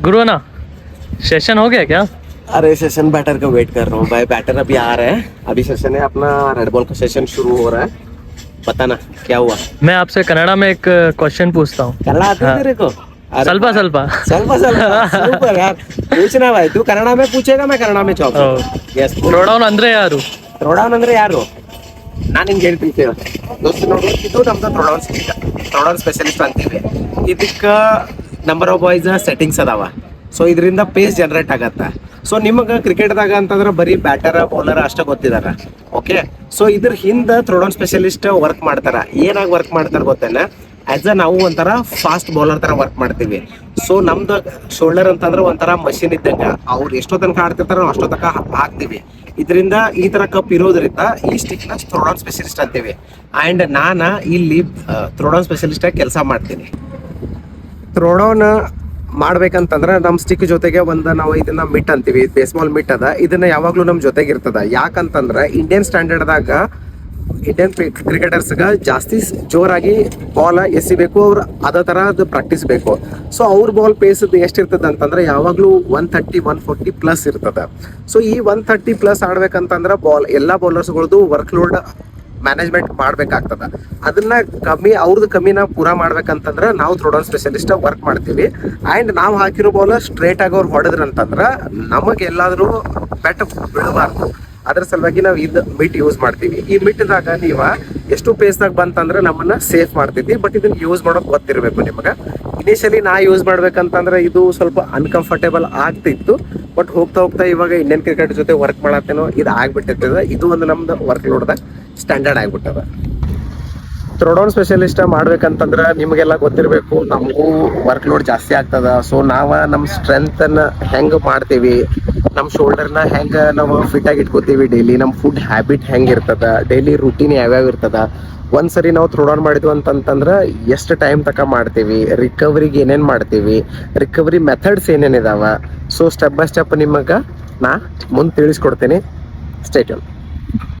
गुरु ना सेशन हो गया क्या? अरे सेशन बैटर का वेट कर रहा हूँ भाई. बैटर अभी आ रहा है. अभी सेशन है अपना. रेड बॉल का सेशन शुरू हो रहा है. बताना क्या हुआ. मैं आपसे कनाडा में एक क्वेश्चन पूछता हूँ. कन्नड़ आती है तेरे को. ಸ್ವಲ್ಪ ಸ್ವಲ್ಪ ಸೂಪರ್ ಯಾರ್ पूछना भाई. तू कन्नड़ में पूछेगा मैं कन्नड़ में जॉब. यस. ಥ್ರೋಡೌನ್ ಅಂದ್ರೆ ಯಾರು? ಥ್ರೋಡೌನ್ ಅಂದ್ರೆ ಯಾರು ನಾನು ನಿಂಗೆ ಹೇಳ್ತೀನಿ ಕೇಳು ದೋಸ್ತ. ನೋಡು ಇದು ನಮ್ದು ಥ್ರೋಡೌನ್ ಸ್ಪೆಷಲಿಸ್ಟ್ ಅಂತೀವಿ. ಇದಕ್ಕೆ ನಂಬರ್ ಆಫ್ ಬಾಯ್ಸ್ ಸೆಟ್ಟಿಂಗ್ಸ್ ಅದಾವ. ಸೊ ಇದರಿಂದ ಪೇಸ್ ಜನರೇಟ್ ಆಗತ್ತೆ. ಸೊ ನಿಮಗೆ ಕ್ರಿಕೆಟ್ದಾಗ ಅಂತಂದ್ರೆ ಬರೀ ಬ್ಯಾಟರ್ ಬೌಲರ್ ಅಷ್ಟೇ ಗೊತ್ತಿದಾರ. ಓಕೆ. ಸೊ ಇದ್ರ ಹಿಂದೆ ಥ್ರೋಡೌನ್ ಸ್ಪೆಷಲಿಸ್ಟ್ ವರ್ಕ್ ಮಾಡ್ತಾರ. ಏನಾಗಿ ವರ್ಕ್ ಮಾಡ್ತಾರ ಗೊತ್ತೇನ, ಆಸ್ ಅ ನಾವು ಒಂಥರ ಫಾಸ್ಟ್ ಬೌಲರ್ ತರ ವರ್ಕ್ ಮಾಡ್ತೀವಿ. ಸೊ ನಮ್ದು ಶೋಲ್ಡರ್ ಅಂತಂದ್ರೆ ಒಂಥರ ಮಷಿನ್ ಇದ್ದಂಗ. ಅವ್ರು ಎಷ್ಟೋ ತನಕ ಆಡ್ತಿರ್ತಾರ ನಾವು ಅಷ್ಟೋ ತನಕ ಹಾಕ್ತಿವಿ. ಇದರಿಂದ ಈ ತರ ಕಪ್ ಇರೋದ್ರಿಂದ ಈ ಸ್ಟಿಕ್ ನ ಥ್ರೋಡೌನ್ ಸ್ಪೆಷಲಿಸ್ಟ್ ಅಂತೀವಿ. ಅಂಡ್ ನಾನು ಇಲ್ಲಿ ಥ್ರೋಡೌನ್ ಸ್ಪೆಷಲಿಸ್ಟ್ ಆಗಿ ಕೆಲಸ ಮಾಡ್ತೀನಿ. ಥ್ರೋಡೌನ್ ಮಾಡ್ಬೇಕಂತಂದ್ರೆ ನಮ್ಮ ಸ್ಟಿಕ್ ಜೊತೆಗೆ ನಾವು ಇದನ್ನ ಮಿಟ್ ಅಂತೀವಿ. ಬೇಸ್ಬಾಲ್ ಮಿಟ್ ಅದ. ಇದನ್ನ ಯಾವಾಗ್ಲೂ ನಮ್ ಜೊತೆಗೆ ಇರ್ತದ. ಯಾಕಂತಂದ್ರೆ ಇಂಡಿಯನ್ ಸ್ಟ್ಯಾಂಡರ್ಡ್ದಾಗ ಇಂಡಿಯನ್ ಕ್ರಿಕೆಟರ್ಸ್ಗ ಜಾಸ್ತಿ ಜೋರಾಗಿ ಬಾಲ್ ಎಸಿಬೇಕು. ಅವ್ರು ಅದೇ ತರ ಅದು ಪ್ರಾಕ್ಟೀಸ್ ಬೇಕು. ಸೊ ಅವ್ರ ಬಾಲ್ ಪೇಸ್ ಎಷ್ಟಿರ್ತದ ಅಂತಂದ್ರೆ ಯಾವಾಗ್ಲೂ 130 140 ಪ್ಲಸ್ ಇರ್ತದ. ಸೊ ಈ 130 ಪ್ಲಸ್ ಆಡ್ಬೇಕಂತಂದ್ರೆ ಎಲ್ಲಾ ಬೌಲರ್ಸ್ಗಳದ್ದು ವರ್ಕ್ ಲೋಡ್ ಮ್ಯಾನೇಜ್ಮೆಂಟ್ ಮಾಡ್ಬೇಕಾಗ್ತದ. ಅದನ್ನ ಅವ್ರದ್ದು ಕಮ್ಮಿನ ಪೂರಾ ಮಾಡ್ಬೇಕಂತಂದ್ರೆ ನಾವು ಥ್ರೋಡೌನ್ ಸ್ಪೆಷಲಿಸ್ಟ್ ವರ್ಕ್ ಮಾಡ್ತೀವಿ. ಅಂಡ್ ನಾವು ಹಾಕಿರೋ ಬಾಲ್ ಸ್ಟ್ರೇಟ್ ಆಗಿ ಅವ್ರು ಹೊಡೆದ್ರಂತಂದ್ರ ನಮಗೆ ಎಲ್ಲಾದ್ರೂ ಬ್ಯಾಟ್ ಬೀಳಬಾರ್ದು. ಅದ್ರ ಸಲುವಾಗಿ ನಾವು ಇದು ಮಿಟ್ ಯೂಸ್ ಮಾಡ್ತೀವಿ. ಈ ಮಿಟ್ದಾಗ ನೀವು ಎಷ್ಟು ಪೇಸ್ದಾಗ ಬಂತಂದ್ರೆ ನಮ್ಮನ್ನ ಸೇಫ್ ಮಾಡ್ತೈತಿ. ಬಟ್ ಇದನ್ನ ಯೂಸ್ ಮಾಡೋಕೆ ಗೊತ್ತಿರಬೇಕು ನಿಮಗೆ. ಇನಿಷಿಯಲಿ ನಾ ಯೂಸ್ ಮಾಡ್ಬೇಕಂತಂದ್ರೆ ಇದು ಸ್ವಲ್ಪ ಅನ್ಕಂಫರ್ಟೇಬಲ್ ಆಗ್ತಿತ್ತು. ಬಟ್ ಹೋಗ್ತಾ ಹೋಗ್ತಾ ಇವಾಗ ಇಂಡಿಯನ್ ಕ್ರಿಕೆಟ್ ಜೊತೆ ವರ್ಕ್ ಮಾಡತ್ತೇನೋ ಇದು ಆಗ್ಬಿಟ್ಟಿರ್ತದೆ. ಇದು ಒಂದು ನಮ್ದು ವರ್ಕ್ ಲೋಡ್ದಾಗ ಸ್ಟ್ಯಾಂಡರ್ಡ್ ಆಗ್ಬಿಟ್ಟದ. ಥ್ರೋಡೌನ್ ಸ್ಪೆಷಲಿಸ್ಟ್ ಮಾಡ್ಬೇಕಂತಂದ್ರೆ ನಿಮಗೆಲ್ಲ ಗೊತ್ತಿರಬೇಕು, ನಮಗೂ ವರ್ಕ್ ಲೋಡ್ ಜಾಸ್ತಿ ಆಗ್ತದ. ಸೊ ನಮ್ಮ ಸ್ಟ್ರೆಂತ್ ಅನ್ನ ಹೆಂಗ್ ಮಾಡ್ತೀವಿ, ನಮ್ಮ ಶೋಲ್ಡರ್ನ ಹೆಂಗ ನಾವು ಫಿಟ್ ಆಗಿ ಇಟ್ಕೋತೀವಿ, ಡೈಲಿ ನಮ್ಮ ಫುಡ್ ಹ್ಯಾಬಿಟ್ ಹೆಂಗ್ ಇರ್ತದ, ಡೈಲಿ ರೂಟೀನ್ ಯಾವ್ಯಾವ ಇರ್ತದ. ಒಂದ್ಸರಿ ನಾವು ಥ್ರೋಡೌನ್ ಮಾಡಿದ್ವಿ ಅಂತಂತಂದ್ರೆ ಎಷ್ಟು ಟೈಮ್ ತಕ ಮಾಡ್ತೀವಿ, ರಿಕವರಿಗೆ ಏನೇನ್ ಮಾಡ್ತೀವಿ, ರಿಕವರಿ ಮೆಥಡ್ಸ್ ಏನೇನಿದಾವ. ಸೊ ಸ್ಟೆಪ್ ಬೈ ಸ್ಟೆಪ್ ನಿಮಗ ನಾ ಮುಂದೆ ತಿಳಿಸ್ಕೊಡ್ತೀನಿ. Stay tune.